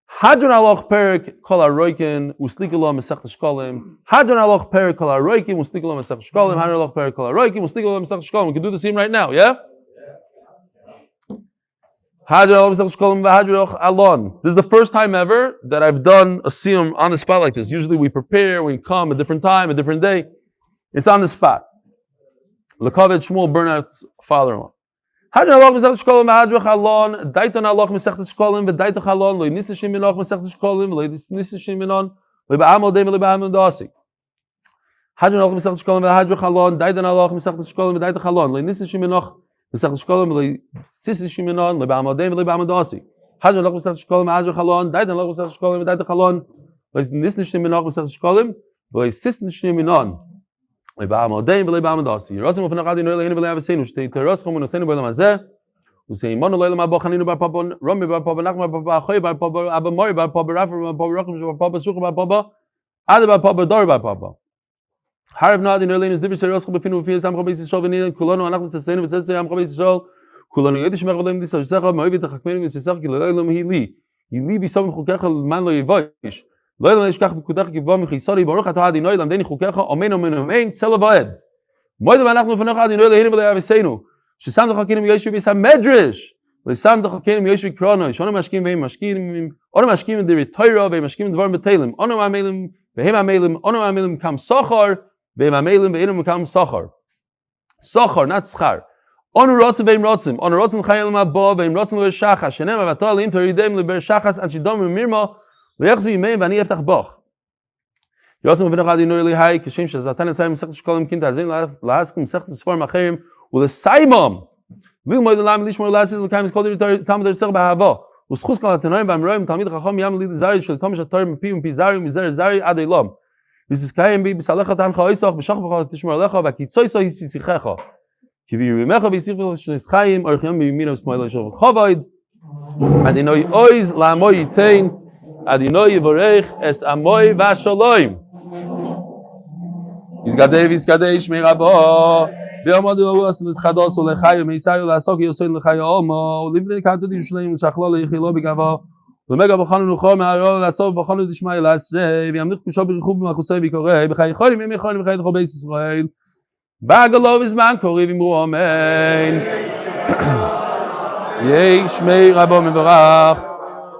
Hadron aloch perik kol haroikin uslikilo mesech shkalim. Hadron aloch perik kol haroikin uslikilo mesech shkalim. Hadron aloch perik kol haroikin uslikilo mesech shkalim. We can do the same right now, yeah? Hadron aloch mesech shkalim v'hadron aloch alon. This is the first time ever that I've done a siyum on the spot like this. Usually we prepare, we come a different time, a different day. It's on the spot. Lekavet Shmuel Burnout's father-in-law. Hadron aloch mesech shkalim v'hadron alon. Daiton aloch mesech shkalim v'daiton alon. Lo nisishim minoch mesech shkalim. Lo nisishim minon. Lo ba'amol deim lo ba'amol dasi. Hadron aloch mesech shkalim v'hadron alon. Daiton aloch mesech shkalim v'daiton alon. Lo nisishim minoch mesech shkalim. Lo nisishim minon. Lo ba'amol deim lo ba'amol dasi. Hadron aloch mesech shkalim v'hadron alon. Daiton aloch mesech shkalim v'daiton alon. Lo nisishim minoch mesech shkalim. Lo nisishim minon. Leibamodem, leibamodasi. Rasim of Nagadi no lein leibasenu. Shtei teraschum no senu belam hazeh. Usay monu leilam abachaninu bar papa, Rami bar papa, Nachman bar papa, Choy bar papa, Abba Mori bar papa, Rafa bar papa, Rachmim bar papa, Sucha bar papa, Ada bar papa, Dor bar papa. Harav Nagadi no lein is different. Teraschum befinu b'fiyas Amud Beis Yisrael v'ninen kulanu anachnu tzasenu v'tzatzei Amud Beis Yisrael kulanu yedish merleim disavsecha ma'ovid hachakmeinu v'sisach ki leilam hili hili b'sam chukecha man lo yivayish. לא ילמד ישכח בפקודך גבוה מחיסורי ברוך אתה אדינוי למדני חוקיך אמן אמן אמן צלע ועד מועד ואנחנו לפניך אדינוי להינו ולהביסנו ששם דחקינו מישהו ביס המדרש ושם דחקינו מישהו קרונוי שאנו משקיעים והם משקיעים אנו משקיעים דברי תורה והם משקיעים דברים בתהילים אנו מעמלים והם מעמלים אנו מעמלים כם סחר והם מעמלים ואינו כם סחר סחר not שכר אנו רוצים והם רוצים אנו רוצים חיים לבוא והם רוצים לבר שחס שנאמר ותועל אם תורידם לבר שחס עד שדום ומירמה ויחזו ימי ואני אפתח בוך. יוצאים ובנך אדינוי לי היי כשם שזאתן לסיים מסכת שקולים כינתה הזין להסכים מסכת ספורם אחרים ולסיימם ללמוד ללמד לשמור לעשית ולקיים כל דברי תלמוד הרסך באהבה וזכוס כל התנועים והמרובים תלמיד חכם ים ליד זרי של כל משתר מפי ומפי זרי ומזר זרי עד אילום וססקיים בי בסלך תנך איסוך בשח בכל תשמור לך והקיצויסו יסיסיכך כי בימיך ויסיכו שנסחיים אורחים בימין ושמאל לשוב חובד אדינוי אויז לעמוי ייתן Adinoi yivorech es amoy v'ashaloim. Yizgadei shmei rabo. Ve'amod u'os l'schados u'lechayu me'isayu l'asok yosoin l'chayu omo. U'livnei k'atudi shleim l'shachlo l'yichilo b'gavo. U'mega b'chonu nucho me'aro l'asov b'chonu d'ishmai l'asrei. Ve'amnich kusho b'richub b'machusei v'korei. B'chai cholim yemi cholim v'chai d'cho beis Yisrael. Ba'agalo v'zman kori v'imru amen. Yei shmei rabo mevorach.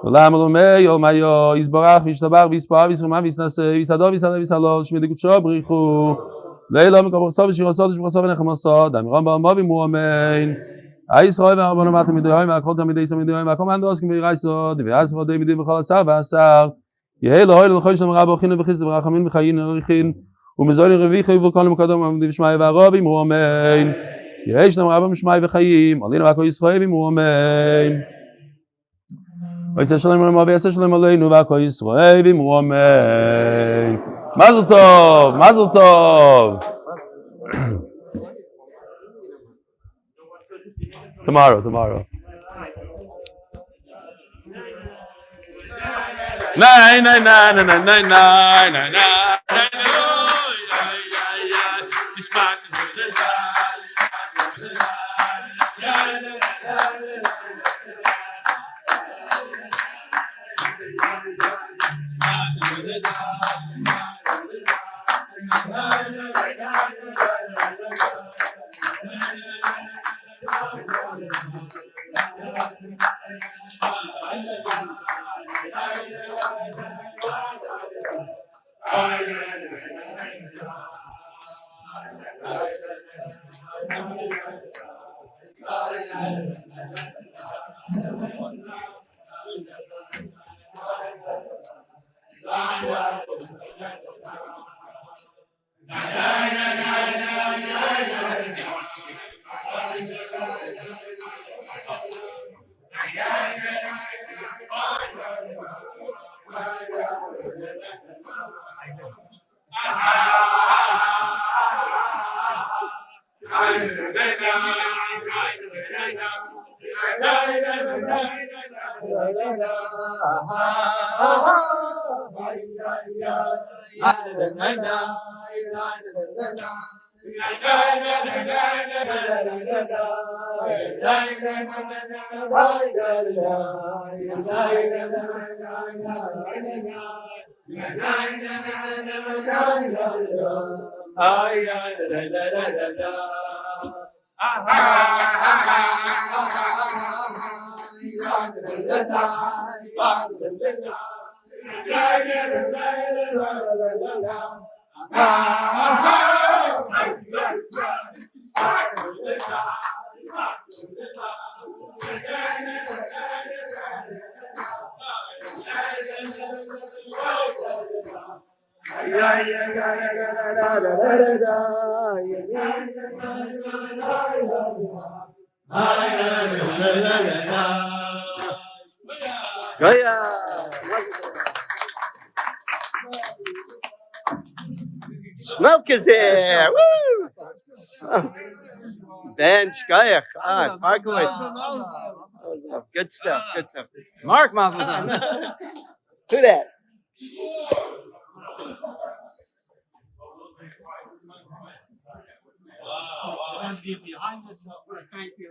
Olam Omer Yomayo Yisbarach V'Yishtabach V'Yispar V'Yisrama V'Yisnaseh V'Yisador V'Yisadeh V'Yisalol Shmei Dikutsho B'Richu Leila Mekabosov V'Shirosov V'Shirosov V'Nechamosov Damirom Ba'amov V'Imru Amen Ha'Yisrael V'Arabon Amat Midoyim V'Akol Tamidei Samidoyim V'Akom Andoskim V'Yiraisod V'Yasvod Demidim V'Chol Asar V'Asar Yehei Lohoi L'Choi Shem Rabo Chinu V'Chizd V'Rachamim V'Chayin V'Richin U'Mezorin Revichu V'Kol Mukadom V'Amdim V'Shmai V'Arov V'Imru Amen Yehei Shem Rabo V'Shmai V'Chayim Alinu V'Akol Yisrael V'Imru Amen Esther Rivka, Esther Rivka, Aleinu v'Akol Yisrael v'Imru Amen. Mazel tov, Mazel tov. Tomorrow. Smoke is here! Woo! Ben Shkoyach. Farkowitz. Good stuff, good stuff. Mark Mazelson. Who that? Wow. I want to be behind this. Thank you.